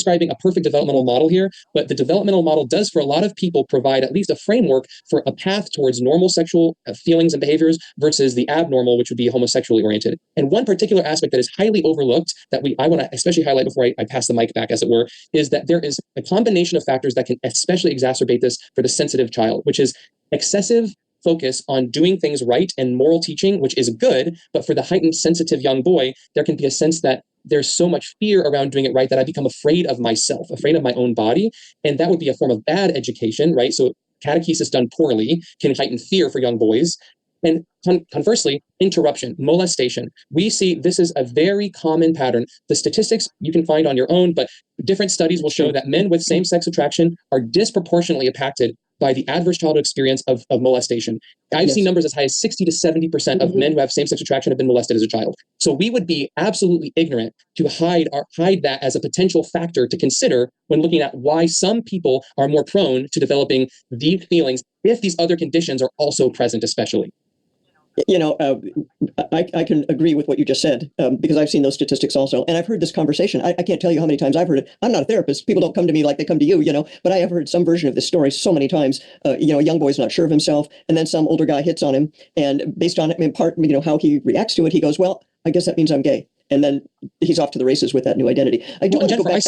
describing a perfect developmental model here, but the developmental model does for a lot of people provide at least a framework for a path towards normal sexual feelings and behaviors versus the abnormal, which would be homosexually oriented. And one particular aspect that is highly overlooked that I want to especially highlight before I pass the mic back, as it were, is that there is a combination of factors that can especially exacerbate this for the sensitive child, which is excessive focus on doing things right and moral teaching, which is good, but for the heightened sensitive young boy, there can be a sense that there's so much fear around doing it right that I become afraid of myself, afraid of my own body. And that would be a form of bad education, right? So catechesis done poorly can heighten fear for young boys. And conversely, interruption, molestation. We see this is a very common pattern. The statistics you can find on your own, but different studies will show that men with same-sex attraction are disproportionately impacted by the adverse childhood experience of molestation. I've seen numbers as high as 60 to 70% of men who have same-sex attraction have been molested as a child. So we would be absolutely ignorant to hide that as a potential factor to consider when looking at why some people are more prone to developing these feelings if these other conditions are also present, especially. I can agree with what you just said because I've seen those statistics also. And I've heard this conversation. I can't tell you how many times I've heard it. I'm not a therapist. People don't come to me like they come to you, but I have heard some version of this story so many times. A young boy's not sure of himself. And then some older guy hits on him. And based on, in part, how he reacts to it, he goes, well, I guess that means I'm gay. And then he's off to the races with that new identity. I do want to go back.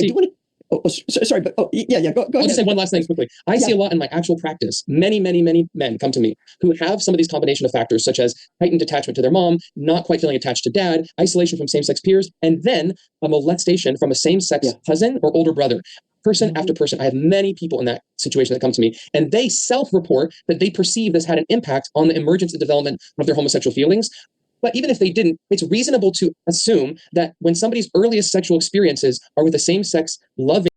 Sorry, but go ahead. I'll just say one last thing quickly. I see a lot in my actual practice. Many men come to me who have some of these combination of factors, such as heightened attachment to their mom, not quite feeling attached to dad, isolation from same-sex peers, and then a molestation from a same-sex cousin or older brother. Person after person. I have many people in that situation that come to me, and they self-report that they perceive this had an impact on the emergence and development of their homosexual feelings. But even if they didn't, it's reasonable to assume that when somebody's earliest sexual experiences are with a same-sex loving